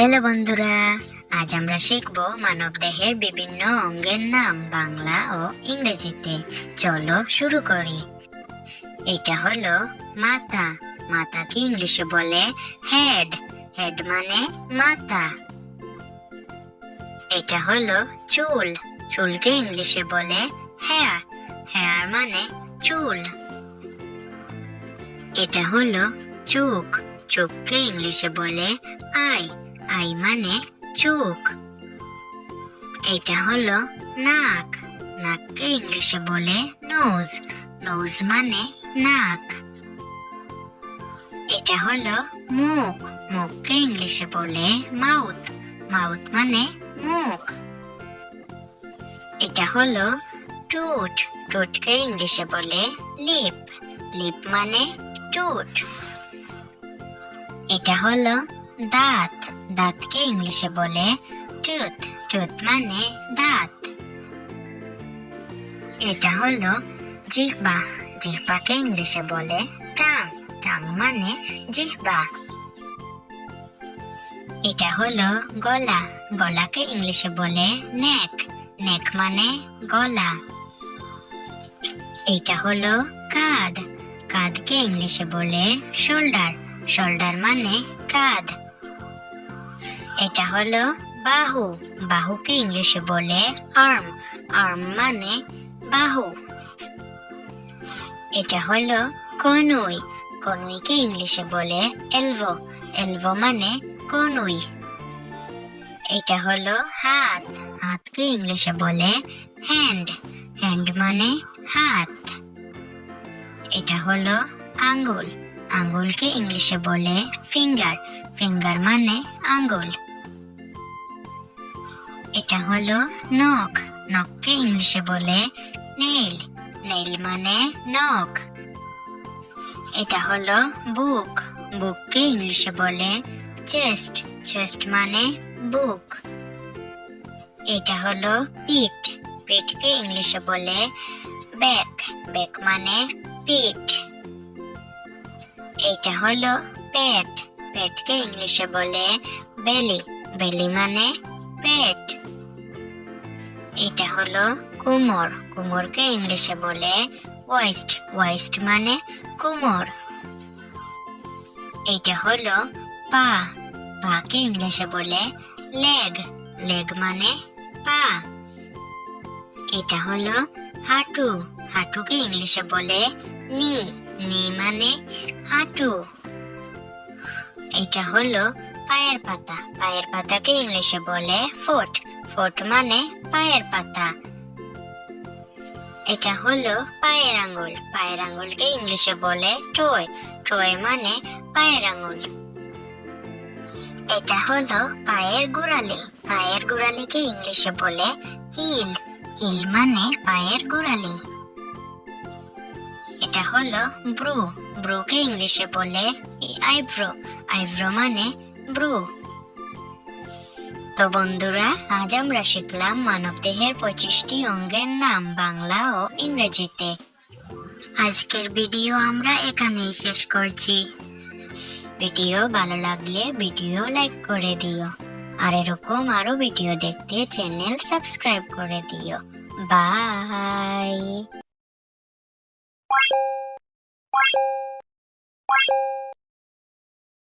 Hello বন্ধুরা, আজ আমরা শিখব মানবদেহের বিভিন্ন অঙ্গের নাম বাংলা ও ইংরেজিতে। চলো শুরু করি। এটা হলো মাথা। মাথাকে ইংলিশে বলে হেড। হেড মানে মাথা। এটা হলো চুল। চুলকে ইংলিশে বলে হেয়ার। হেয়ার মানে চুল। এটা হলো চোখ। চোখকে ইংলিশে বলে আই। আই মানে চোখ। এটা হলো নাক। নাককে ইংলিশে বলে নোজ। নোজ মানে নাক। এটা হলো মুখ। মুখকে ইংলিশে বলে মাউথ। মাউথ মানে মুখ। এটা হলো ঠোঁট। ঠোঁটকে ইংলিশে বলে লিপ। লিপ মানে ঠোঁট। এটা হলো দাঁত। দাঁতকে ইংলিশে বলে টুথ। টুথ মানে দাঁত। এটা হলো জিহ্বা। জিহ্বাকে ইংলিশে বলে টাং। টাং মানে জিহ্বা। এটা হলো গলা। গলাকে ইংলিশে বলে নেক। নেক মানে গলা। এটা হলো কাঁধ। কাঁধকে ইংলিশে বলে শোল্ডার। শোল্ডার মানে কাঁধ। এটা হলো বাহু। বাহুকে ইংলিশে বলে আর্ম। আর্ম মানে বাহু। এটা হলো কনুই। কনুইকে ইংলিশে বলে এলভো। এলভো মানে কনুই। এটা হলো হাত। হাতকে ইংলিশে বলে হ্যান্ড। হ্যান্ড মানে হাত। এটা হলো আঙ্গুল। আঙ্গুলকে ইংলিশে বলে ফিঙ্গার। ফিঙ্গার মানে আঙ্গুল। এটা হলো নখ। নখকে ইংলিশে বলে নেইল। নেইল মানে নখ। এটা হলো বুক। বুককে ইংলিশে বলে চেস্ট। চেস্ট মানে বুক। এটা হলো পিঠ। পিঠকে ইংলিশে বলে ব্যাক। ব্যাক মানে পিঠ। এটা হলো পেট। পেটকে ইংলিশে বলে বেলি। বেলি মানে পেট। এটা হলো কোমর। কোমরকে ইংলিশে বলে ওয়েস্ট। ওয়েস্ট মানে কোমর। এটা হলো পা। পাকে ইংলিশে বলে লেগ। লেগ মানে পা। এটা হলো হাঁটু। হাঁটুকে ইংলিশে বলে নি। নি মানে হাঁটু। এটা হলো পায়ের পাতা। পায়ের পাতাকে ইংলিশে বলে ফুট। ফুট মানে পায়ের পাতা। এটা হলো পায়ের আঙ্গুল। পায়ের আঙ্গুলকে ইংলিশে বলে টোয়। টোয় মানে পায়ের আঙ্গুল। এটা হলো পায়ের গোড়ালি। পায়ের গোড়ালিকে ইংলিশে বলে হিল। হিল মানে পায়ের গোড়ালি। এটা হলো ব্রু। ব্রুকে ইংলিশে বলে আইব্রো। আইব্রো মানে ব্রু। তো বন্ধুরা, আজ আমরা শিখলাম মানবদেহের 25টি অঙ্গের নাম বাংলা ও ইংরেজিতে। আজকের ভিডিও আমরা এখানেই শেষ করছি। ভিডিও ভালো লাগলে ভিডিও লাইক করে দিও। আর এরকম আরো ভিডিও দেখতে চ্যানেল সাবস্ক্রাইব করে দিও। বাই।